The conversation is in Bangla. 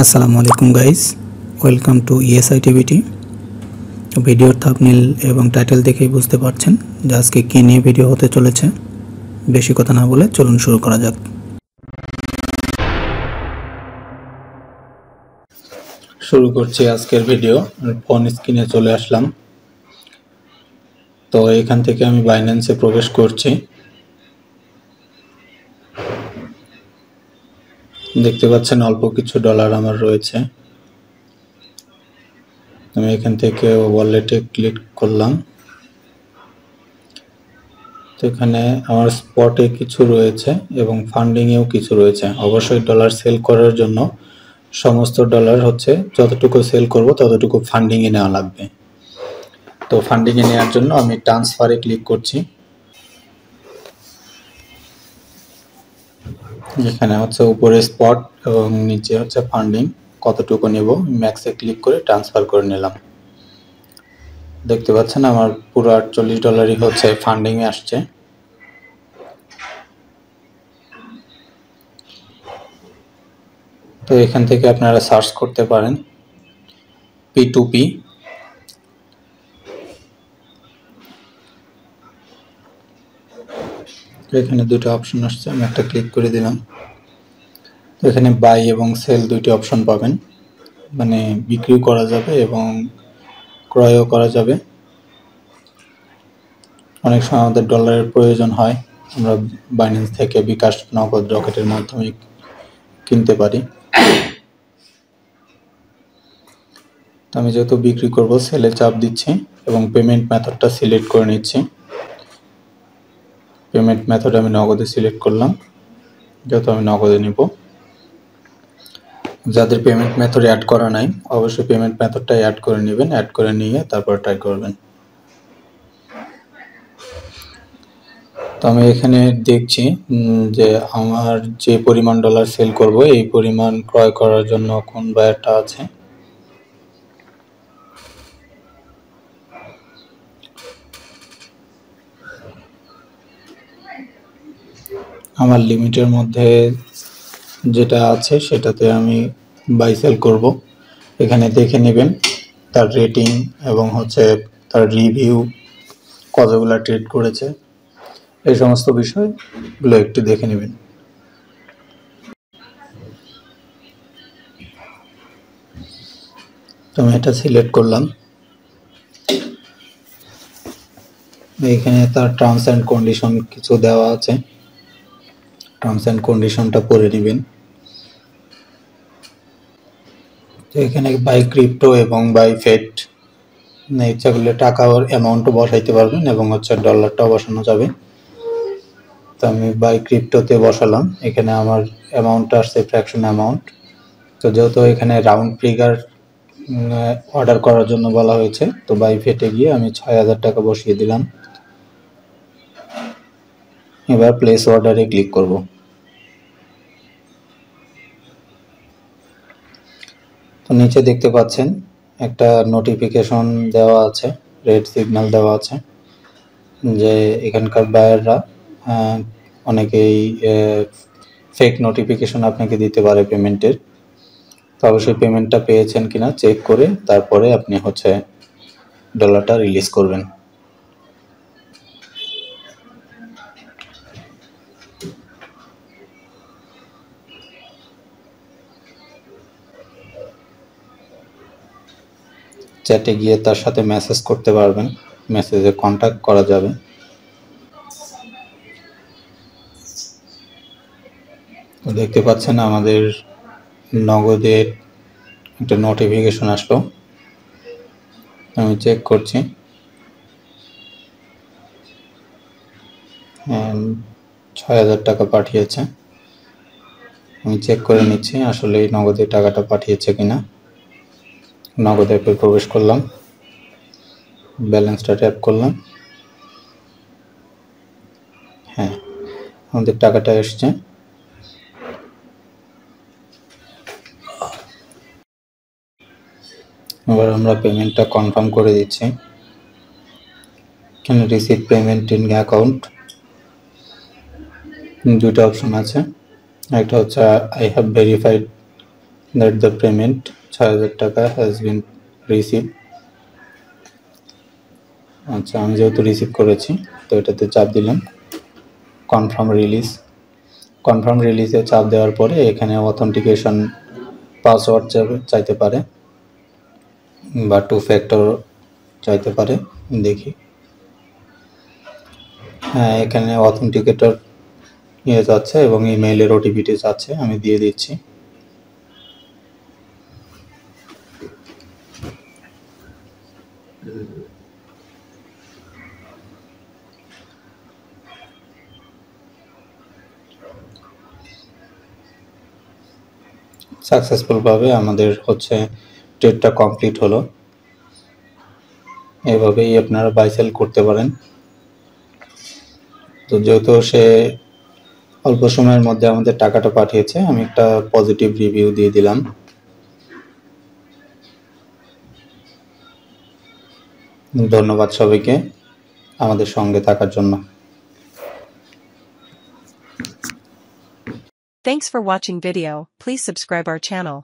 আসসালামু আলাইকুম গাইস, ওয়েলকাম টু ESITVT। ভিডিওর থাম্বনেল এবং টাইটেল দেখেই বুঝতে পারছেন যে আজকে কী নিয়ে ভিডিও হতে চলেছে। বেশি কথা না বলে চলুন শুরু করা যাক। শুরু করছি আজকের ভিডিও। ফোন স্ক্রিনে চলে আসলাম। তো এখান থেকে আমি বাইন্যান্সে প্রবেশ করছি। দেখতে পাচ্ছেন অল্প কিছু ডলার আমার রয়েছে। আমি এখান থেকে ওয়ালেটে ক্লিক করলাম। তো এখানে আমার স্পটে কিছু রয়েছে এবং ফান্ডিংয়েও কিছু রয়েছে। অবশ্যই ডলার সেল করার জন্য সমস্ত ডলার যতটুকু সেল করব ততটুকু ফান্ডিংয়ে নেওয়া লাগবে। তো ফান্ডিংয়ে নেওয়ার জন্য আমি ট্রান্সফারে ক্লিক করছি। এখানে উপরে স্পট এবং নিচে ফান্ডিং, কতটুকু নেব ম্যাক্সে ক্লিক করে ট্রান্সফার করে নিলাম। দেখতে পাচ্ছেন আমার পুরো $48 ফান্ডিংয়ে আসছে। তো এখান থেকে আপনারা সার্চ করতে পারেন P2P। এখানে দুটো অপশন আসছে, আমি একটা ক্লিক করে দিলাম। তো এখানে বাই এবং সেল দুইটি অপশন পাবেন, মানে বিক্রি করা যাবে এবং ক্রয়ও করা যাবে। অনেক সময় আমাদের ডলারের প্রয়োজন হয়, আমরা বাইন্যান্স থেকে বিকাশ, নগদ, রকেটের মাধ্যমে কিনতে পারি। তো আমি যেহেতু বিক্রি করব, সেলে চাপ দিচ্ছি এবং পেমেন্ট মেথডটা সিলেক্ট করে নিচ্ছি। পেমেন্ট মেথড আমি নগদে সিলেক্ট করলাম, যেহেতু আমি নগদে নিব। যাদের পেমেন্ট মেথড অ্যাড করা নাই, অবশ্যই পেমেন্ট মেথডটা অ্যাড করে নেবেন। অ্যাড করে নিয়ে তারপর ট্রাই করবেন। তো আমি এখানে দেখছি যে আমার যে পরিমাণ ডলার সেল করব এই পরিমাণ ক্রয় করার জন্য কোন বায়ারটা আছে। আমার লিমিটের মধ্যে যেটা আছে সেটাতে আমি বাই সেল করব। এখানে দেখে নেবেন তার রেটিং এবং তার রিভিউ, কতগুলো ট্রেড করেছে, এই সমস্ত বিষয়গুলো একটু দেখে নেবেন। তো আমি এটা সিলেক্ট করলাম। এখানে তার টার্মস অ্যান্ড কন্ডিশন কিছু দেওয়া আছে, টার্মস অ্যান্ড কন্ডিশনটা পড়ে নেবেন। তো এখানে বাই ক্রিপ্টো এবং বাই ফেট, ইচ্ছা করলে টাকার অ্যামাউন্টও বসাইতে পারবেন এবং ডলারটাও বসানো যাবে। তো আমি বাই ক্রিপ্টোতে বসালাম। এখানে আমার অ্যামাউন্টটা আসছে ফ্র্যাকশন অ্যামাউন্ট। তো যেহেতু এখানে রাউন্ড ফিগার অর্ডার করার জন্য বলা হয়েছে, তো বাই ফেটে গিয়ে আমি 6000 টাকা বসিয়ে দিলাম। এবার প্লেস অর্ডারে ক্লিক করব। তো নিচে দেখতে পাচ্ছেন একটা নোটিফিকেশন দেওয়া আছে, রেড সিগন্যাল দেওয়া আছে যে এখানকার বায়াররা অনেকেই ফেক নোটিফিকেশন আপনাকে দিতে পারে পেমেন্টের। তো অবশ্যই পেমেন্টটা পেয়েছেন কিনা চেক করে তারপরে আপনি ডলারটা রিলিজ করবেন। চ্যাটে গিয়ে তার সাথে মেসেজ করতে পারবেন, মেসেজে কন্ট্যাক্ট করা যাবে। তো দেখতে পাচ্ছেন আমাদের নগদের একটা নোটিফিকেশন আসলো, আমি চেক করছি। 6000 টাকা পাঠিয়েছে, আমি চেক করে নিচ্ছি আসলে নগদে টাকাটা পাঠিয়েছে কিনা। নগদ অ্যাপে প্রবেশ করলাম, ব্যালেন্সটা ট্যাপ করলাম। হ্যাঁ, আমাদের টাকাটা এসছে। এবার আমরা পেমেন্টটা কনফার্ম করে দিচ্ছি। এখানে রিসিভ পেমেন্ট ইন অ্যাকাউন্ট দুটো অপশন আছে, একটা I have verified that the payment ৬,০০০ টাকা has been received। আচ্ছা, আমি যেহেতু রিসিভ করেছি তো এটাতে চাপ দিলাম কনফার্ম রিলিজে চাপ দেওয়ার পরে এখানে অথেন্টিকেশন পাসওয়ার্ড চাইতে পারে বা 2 ফ্যাক্টর চাইতে পারে। দেখি, হ্যাঁ, এখানে অথেন্টিকেটর নিয়ে যাচ্ছে এবং ইমেইলের ওটিপিটি যাচ্ছে, আমি দিয়ে দিচ্ছি। সাকসেসফুলভাবে আমাদের হচ্ছে ট্রেডটা কমপ্লিট হলো। এভাবেই আপনারা বাই সেল করতে পারেন। তো যেহেতু সে অল্প সময়ের মধ্যে আমাদের টাকাটা পাঠিয়েছে, আমি একটা পজিটিভ রিভিউ দিয়ে দিলাম। ধন্যবাদ সবাইকে আমাদের সঙ্গে থাকার জন্য। Thanks for watching video. Please subscribe our channel.